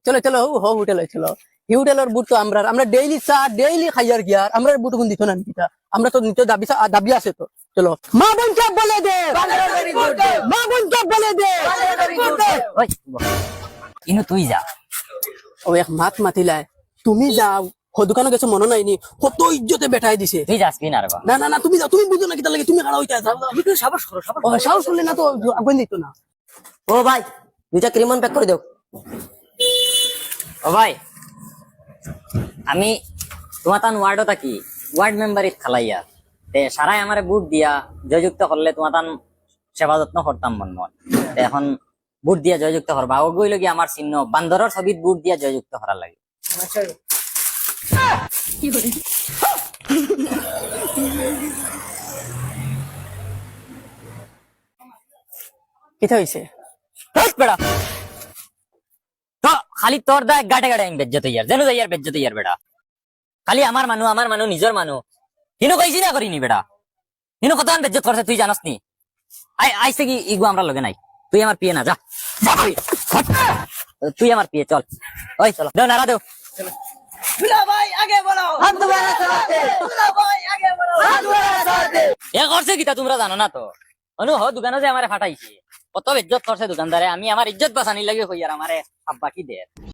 চলো চলো হো হোটেল চলো হি হোটেলের বুট তো আমরা ডেইলি চা ডেইলি খাইয়ার গিয়ার আমরা বুট কোন দিত না নিতা আমরা তো নিতে দাবি আছে তো চলো মা বোন সব বলে দে মা বোন সব বলে দে ওই ইনু তুই যা ও এক মাত মাতিলায় তুমি যাও ও দোকানে গেছো মনে নাইনি কত ইজ্জতে বেটাই দিছে তুই যাস কি না রে বা না না না তুমি যাও তুমি বুঝো না কিতা লাগে তুমি খাড়া হইতা যাও সাবাস করো সাবাস করলে না তো আগুন দিত না ও ভাই দুইটা ক্রিমন প্যাক করে দাও। ও ভাই আমি তোমার তান ওয়ার্ডও থাকি ওয়ার্ড মেম্বারিত খালাইয়া তে সারাই আমারে বুট দিয়া জয়যুক্ত করলে তোমার তান সেবা যত্ন করতাম মন মন তে এখন বুট দিয়া জয়যুক্ত করবা ও গইল কি আমার চিহ্ন বান্দরের ছবিত বুট দিয়া জয়যুক্ত করার লাগে কিতা হইছে বেড়া তো খালি তোর দা গাটে গাটে আমি বেজ্জত ইয়ার যেন যাইয়ার বেজ্জত ইয়ার বেড়া খালি আমার মানু নিজের মানু হিনো কইছি না করিনি বেড়া হিনো কত বেজ্জত করছে তুই জানাস নি আইসে কি ইগু আমরা লগে নাই তুই আমার পিয়ে না যা তুই আমার পিয়ে চল ওই চলো দেও নারা দেও এ করছে কিতা তোমরা জানো না তো অনু হ দোকানে যে আমারে ফাটাইছে কত ইজ্জত করছে দোকানদারে আমি আমার ইজ্জত বাঁচানি লাগে কই আর আমারে আব্বা কি দে